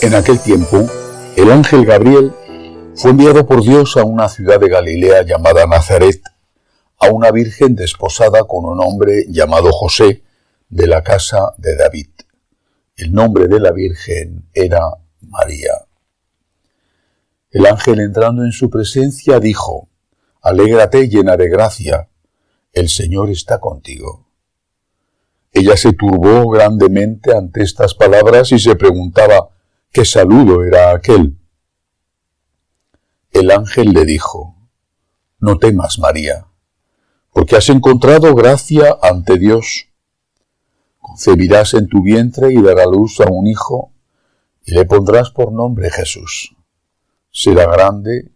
En aquel tiempo, el ángel Gabriel fue enviado por Dios a una ciudad de Galilea llamada Nazaret, a una virgen desposada con un hombre llamado José, de la casa de David. El nombre de la virgen era María. El ángel, entrando en su presencia, dijo: «Alégrate, llena de gracia, el Señor está contigo». Ella se turbó grandemente ante estas palabras y se preguntaba qué saludo era aquel. El ángel le dijo: «No temas, María, porque has encontrado gracia ante Dios. Concebirás en tu vientre y darás a luz a un hijo, y le pondrás por nombre Jesús. Será grande,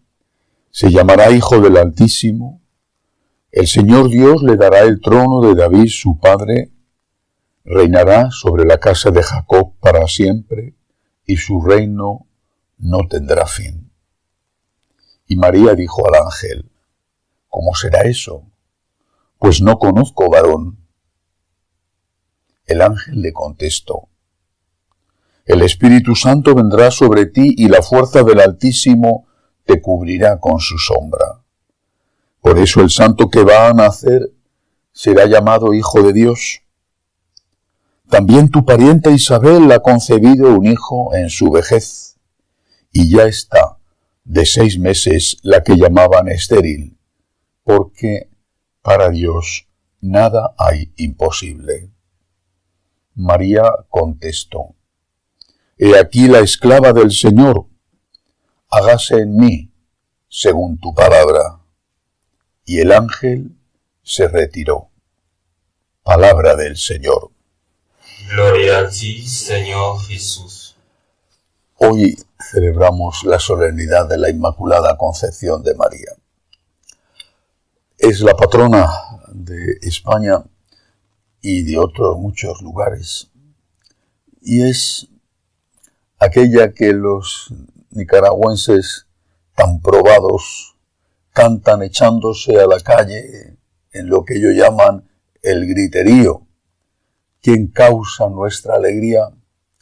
se llamará Hijo del Altísimo. El Señor Dios le dará el trono de David su padre, reinará sobre la casa de Jacob para siempre, y su reino no tendrá fin». Y María dijo al ángel: «¿Cómo será eso? Pues no conozco varón». El ángel le contestó: «El Espíritu Santo vendrá sobre ti y la fuerza del Altísimo te cubrirá con su sombra. Por eso el santo que va a nacer será llamado Hijo de Dios. También tu parienta Isabel ha concebido un hijo en su vejez, y ya está de 6 meses la que llamaban estéril, porque para Dios nada hay imposible». María contestó: «He aquí la esclava del Señor, hágase en mí según tu palabra». Y el ángel se retiró. Palabra del Señor. Gloria a ti, Señor Jesús. Hoy celebramos la solemnidad de la Inmaculada Concepción de María. Es la patrona de España y de otros muchos lugares, y es aquella que los nicaragüenses tan probados cantan echándose a la calle en lo que ellos llaman el griterío. ¿Quién causa nuestra alegría?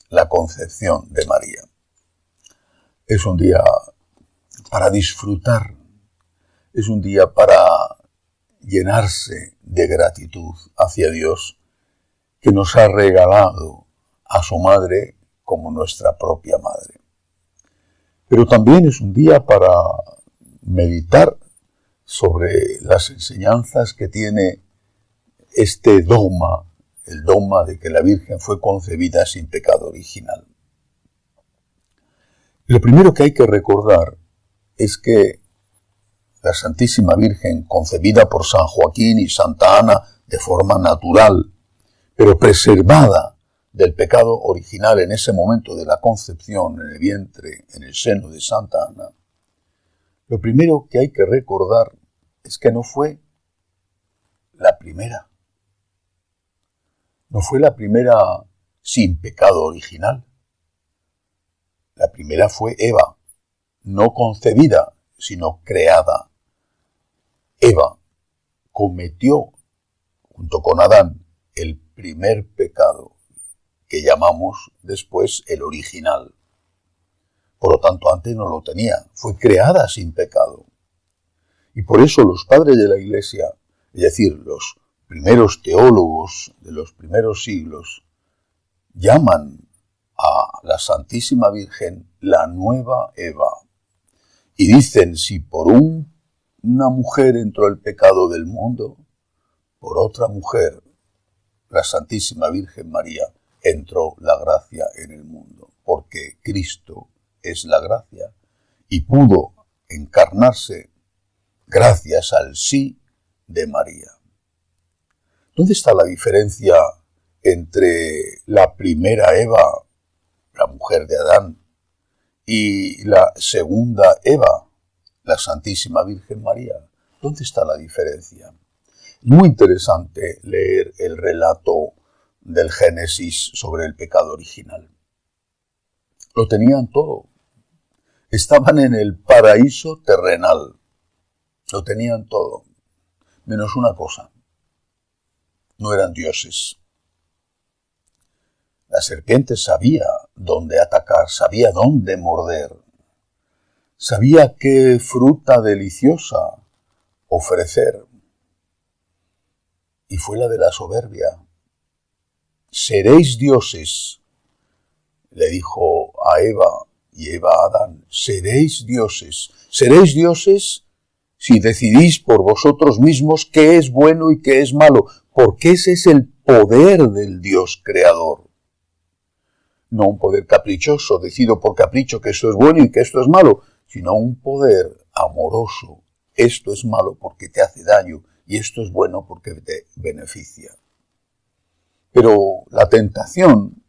La Concepción de María. Es un día para disfrutar, es un día para llenarse de gratitud hacia Dios, que nos ha regalado a su madre como nuestra propia madre. Pero también es un día para meditar sobre las enseñanzas que tiene este dogma, el dogma de que la Virgen fue concebida sin pecado original. Lo primero que hay que recordar es que la Santísima Virgen, concebida por San Joaquín y Santa Ana de forma natural, pero preservada del pecado original en ese momento de la concepción en el vientre, en el seno de Santa Ana, lo primero que hay que recordar es que no fue la primera. No fue la primera sin pecado original. La primera fue Eva, no concebida, sino creada. Eva cometió, junto con Adán, el primer pecado, que llamamos después el original. Por lo tanto, antes no lo tenía, fue creada sin pecado. Y por eso los padres de la Iglesia, es decir, los primeros teólogos de los primeros siglos, llaman a la Santísima Virgen la nueva Eva. Y dicen, si por una mujer entró el pecado del mundo, por otra mujer, la Santísima Virgen María, entró la gracia en el mundo, porque Cristo es la gracia y pudo encarnarse gracias al sí de María. ¿Dónde está la diferencia entre la primera Eva, la mujer de Adán, y la segunda Eva, la Santísima Virgen María? ¿Dónde está la diferencia? Muy interesante leer el relato del Génesis sobre el pecado original. Lo tenían todo. Estaban en el paraíso terrenal. Lo tenían todo. Menos una cosa. No eran dioses. La serpiente sabía dónde atacar, sabía dónde morder, sabía qué fruta deliciosa ofrecer. Y fue la de la soberbia. Seréis dioses, le dijo a Eva y Eva a Adán, seréis dioses si decidís por vosotros mismos qué es bueno y qué es malo, porque ese es el poder del Dios creador. No un poder caprichoso, decido por capricho que esto es bueno y que esto es malo, sino un poder amoroso. Esto es malo porque te hace daño y esto es bueno porque te beneficia. Pero la tentación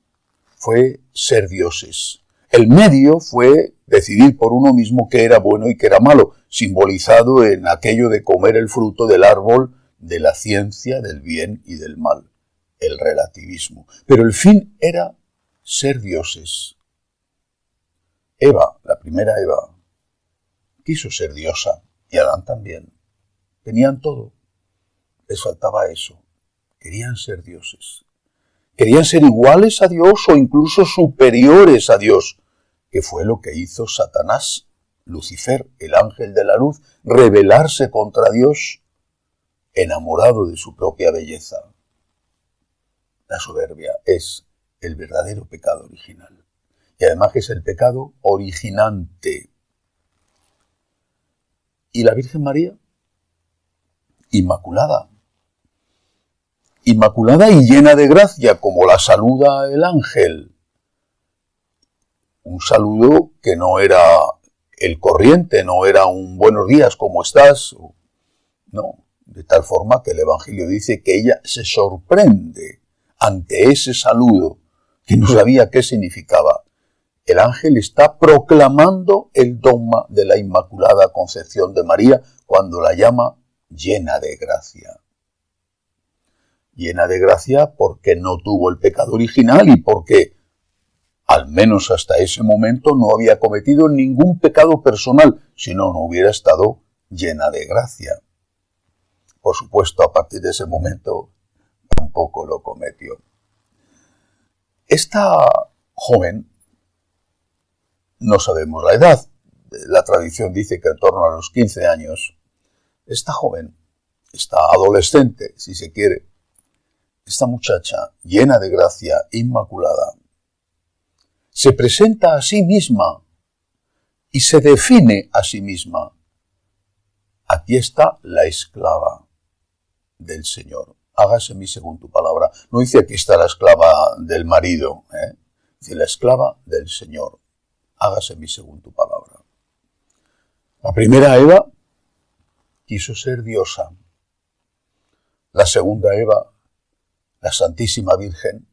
fue ser dioses. El medio fue decidir por uno mismo qué era bueno y qué era malo, simbolizado en aquello de comer el fruto del árbol de la ciencia del bien y del mal, el relativismo. Pero el fin era ser dioses. Eva, la primera Eva, quiso ser diosa, y Adán también. Tenían todo, les faltaba eso. Querían ser dioses. Querían ser iguales a Dios o incluso superiores a Dios, que fue lo que hizo Satanás, Lucifer, el ángel de la luz, rebelarse contra Dios, enamorado de su propia belleza. La soberbia es el verdadero pecado original. Y además es el pecado originante. ¿Y la Virgen María? Inmaculada. Inmaculada y llena de gracia, como la saluda el ángel. Un saludo que no era el corriente, no era un buenos días, ¿cómo estás? No, de tal forma que el Evangelio dice que ella se sorprende ante ese saludo, que no sabía qué significaba. El ángel está proclamando el dogma de la Inmaculada Concepción de María cuando la llama llena de gracia. Llena de gracia porque no tuvo el pecado original y porque, al menos hasta ese momento, no había cometido ningún pecado personal, si no, no hubiera estado llena de gracia. Por supuesto, a partir de ese momento, tampoco lo cometió. Esta joven, no sabemos la edad, la tradición dice que en torno a los 15 años, esta joven, esta adolescente, si se quiere, esta muchacha llena de gracia, inmaculada, se presenta a sí misma y se define a sí misma. Aquí está la esclava del Señor. Hágase en mí según tu palabra. No dice aquí está la esclava del marido, dice la esclava del Señor. Hágase en mí según tu palabra. La primera Eva quiso ser diosa. La segunda Eva, la Santísima Virgen,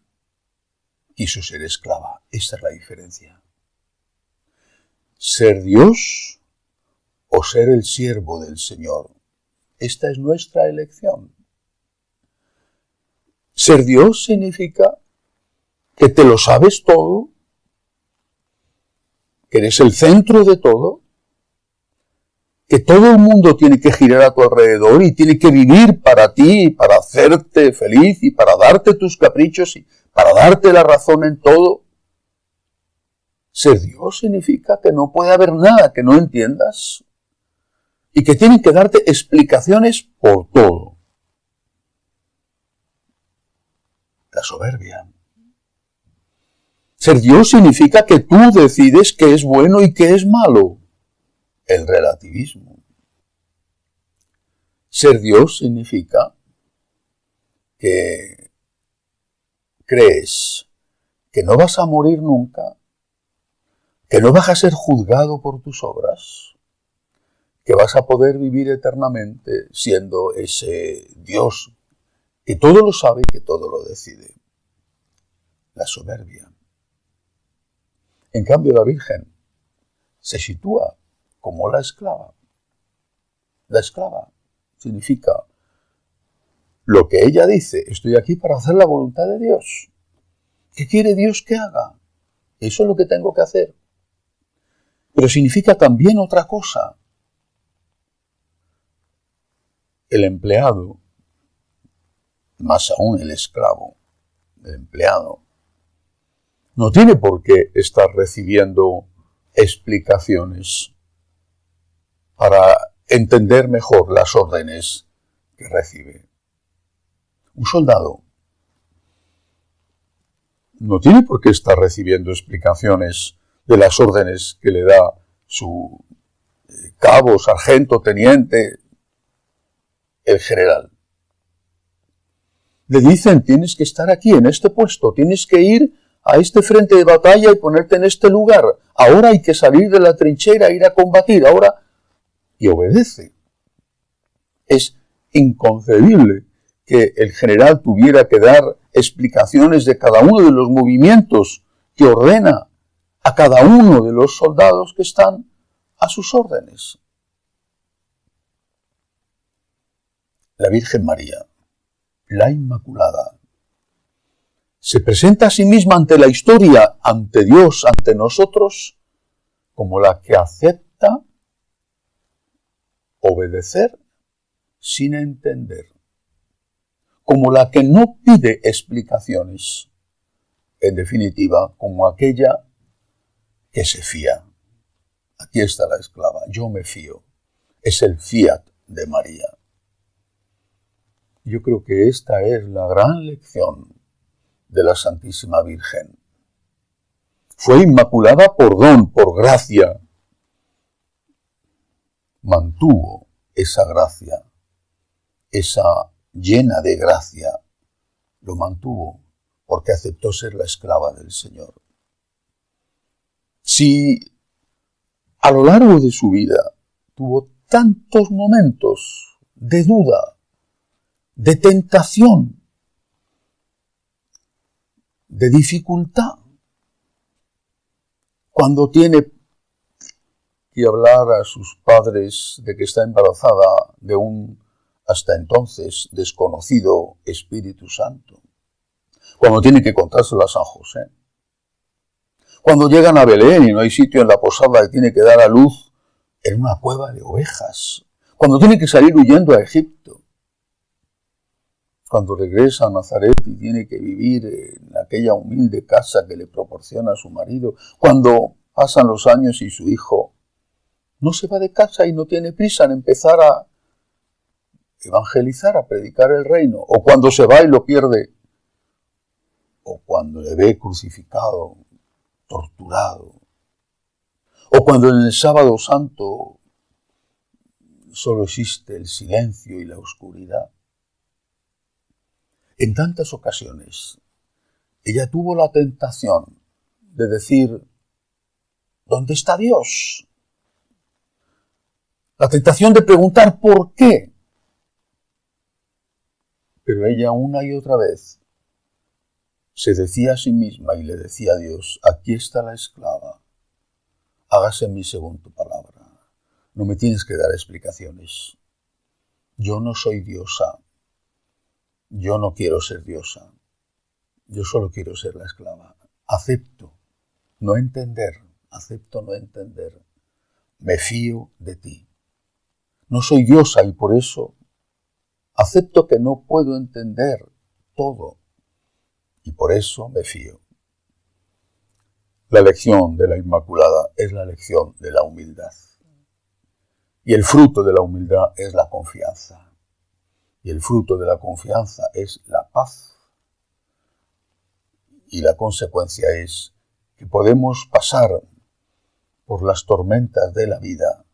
quiso ser esclava. Esta es la diferencia. Ser Dios o ser el siervo del Señor. Esta es nuestra elección. Ser Dios significa que te lo sabes todo, que eres el centro de todo, que todo el mundo tiene que girar a tu alrededor y tiene que vivir para ti, para hacerte feliz y para darte tus caprichos y para darte la razón en todo. Ser Dios significa que no puede haber nada que no entiendas y que tienen que darte explicaciones por todo. La soberbia. Ser Dios significa que tú decides qué es bueno y qué es malo. El relativismo. Ser Dios significa que crees que no vas a morir nunca, que no vas a ser juzgado por tus obras, que vas a poder vivir eternamente siendo ese Dios que todo lo sabe y que todo lo decide. La soberbia. En cambio, la Virgen se sitúa como la esclava. La esclava significa lo que ella dice, estoy aquí para hacer la voluntad de Dios. ¿Qué quiere Dios que haga? Eso es lo que tengo que hacer. Pero significa también otra cosa. El empleado, más aún el esclavo, el empleado, no tiene por qué estar recibiendo explicaciones para entender mejor las órdenes que recibe. Un soldado no tiene por qué estar recibiendo explicaciones de las órdenes que le da su cabo, sargento, teniente, el general. Le dicen, tienes que estar aquí, en este puesto, tienes que ir a este frente de batalla y ponerte en este lugar. Ahora hay que salir de la trinchera, ir a combatir, ahora... Y obedece. Es inconcebible que el general tuviera que dar explicaciones de cada uno de los movimientos que ordena a cada uno de los soldados que están a sus órdenes. La Virgen María, la Inmaculada, se presenta a sí misma ante la historia, ante Dios, ante nosotros, como la que acepta obedecer sin entender, como la que no pide explicaciones, en definitiva, como aquella que se fía. Aquí está la esclava, yo me fío, es el fiat de María. Yo creo que esta es la gran lección de la Santísima Virgen. Fue inmaculada por don, por gracia. Mantuvo esa gracia, esa llena de gracia, lo mantuvo porque aceptó ser la esclava del Señor. Si a lo largo de su vida tuvo tantos momentos de duda, de tentación, de dificultad, cuando tiene que hablar a sus padres de que está embarazada de un hasta entonces desconocido Espíritu Santo, cuando tiene que contárselo a San José, cuando llegan a Belén y no hay sitio en la posada y tiene que dar a luz en una cueva de ovejas, cuando tiene que salir huyendo a Egipto, cuando regresa a Nazaret y tiene que vivir en aquella humilde casa que le proporciona su marido, cuando pasan los años y su hijo no se va de casa y no tiene prisa en empezar a evangelizar, a predicar el reino, o cuando se va y lo pierde, o cuando le ve crucificado, torturado, o cuando en el Sábado Santo solo existe el silencio y la oscuridad. En tantas ocasiones, ella tuvo la tentación de decir, ¿dónde está Dios? La tentación de preguntar ¿por qué? Pero ella una y otra vez se decía a sí misma y le decía a Dios, aquí está la esclava, hágase en mí según tu palabra. No me tienes que dar explicaciones. Yo no soy diosa. Yo no quiero ser diosa. Yo solo quiero ser la esclava. Acepto no entender. Acepto no entender. Me fío de ti. No soy diosa y por eso acepto que no puedo entender todo. Y por eso me fío. La lección de la Inmaculada es la lección de la humildad. Y el fruto de la humildad es la confianza. Y el fruto de la confianza es la paz. Y la consecuencia es que podemos pasar por las tormentas de la vida.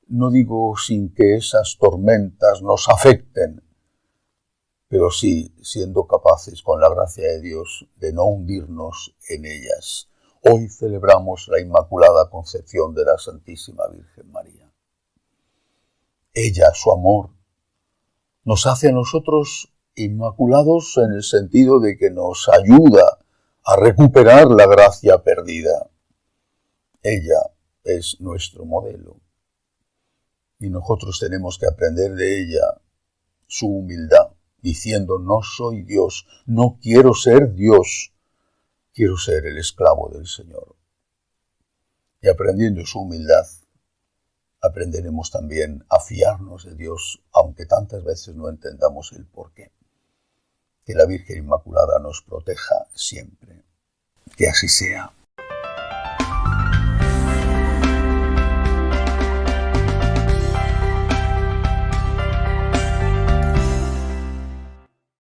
No digo sin que esas tormentas nos afecten, pero sí siendo capaces, con la gracia de Dios, de no hundirnos en ellas. Hoy celebramos la Inmaculada Concepción de la Santísima Virgen María. Ella, su amor, nos hace a nosotros inmaculados en el sentido de que nos ayuda a recuperar la gracia perdida. Ella es nuestro modelo y nosotros tenemos que aprender de ella su humildad, diciendo no soy Dios, no quiero ser Dios, quiero ser el esclavo del Señor. Y aprendiendo su humildad, aprenderemos también a fiarnos de Dios, aunque tantas veces no entendamos el porqué. Que la Virgen Inmaculada nos proteja siempre. Que así sea.